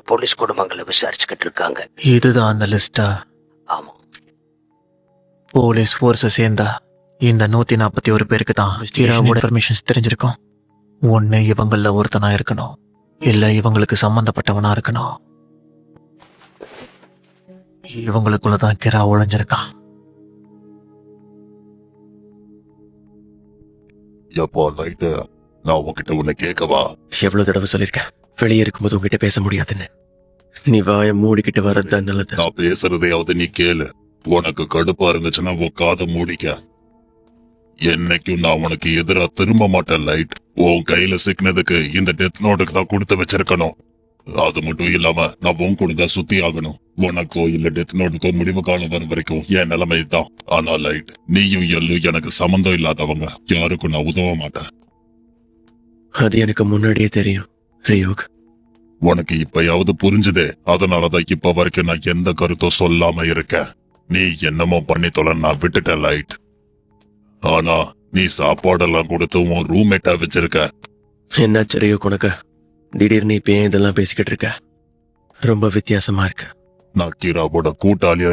Police குடும்பங்களை விசாரிச்சுக்கிட்டு இருக்காங்க. இதுதான் அந்த லிஸ்டா? ஆமா. போலீஸ் ஃபோர்ஸை சேர்ந்தா இந்த 141 பேருக்கு தான் ஹீராவோட இன்ஃபர்மேஷன்ஸ் தெரிஞ்சிருக்கும். ஒன்னு இவங்கள ஒருத்தனா இருக்கணும், இல்ல இவங்களுக்கு சம்பந்தப்பட்டவனா இருக்கணும். இவங்களுக்குள்ளதான் கிரா ஒளிஞ்சிருக்கான். எப்போ லைட்டு, நான் உன்கிட்ட உன்னை கேட்கவா? எவ்வளவு தடவை சொல்லிருக்கேன், வெளியே இருக்கும்போது உங்ககிட்ட பேச முடியாதுன்னு. நீ வாய மூடிக்கிட்டு வர்றதுதான் நல்லது. நான் பேசுறதையாவது நீ கேளு. உனக்கு கடுப்பா இருந்துச்சுன்னா உன் காதை மூடிக்க. என்னைக்கும் நான் உனக்கு எதிரா திரும்ப மாட்டேன் லைட். உன் கையில சிக்கினதுக்கு இந்த டெத் நோட்டுக்கு தான் கொடுத்து வச்சிருக்கணும். அது மட்டும் இல்லாம நான் உன் கூட தான் சுத்தி ஆகணும். உனக்கோ இல்ல டெத் நோட்டுக்கோ முடிவு காலம் வரும் வரைக்கும் என் நிலைமை தான். ஆனா லைட், நீயும் எல்லு எனக்கு சம்மந்தம் இல்லாதவங்க. யாருக்கும் நான் உதவ மாட்டேன். அது எனக்கு முன்னாடியே தெரியும் ரியோக். உனக்கு இப்பயாவது புரிஞ்சுதே. அதனாலதான் இப்ப வரைக்கும் நான் எந்த கருத்தும் சொல்லாம இருக்கேன். நீ என்னமோ பண்ணி தொலை, நான் விட்டுட்டேன் லைட். ஆனா நீ சாப்பாடெல்லாம் கொடுத்து உன் ரூம்மேட்டா வச்சிருக்க. என்னாச்சு ரியோக் உனக்கு? திடீர்னு இப்ப ஏன் இதெல்லாம் பேசிக்கிட்டு இருக்க? ரொம்ப வித்தியாசமா இருக்கு. நான் கீராவோட கூட்டாளியா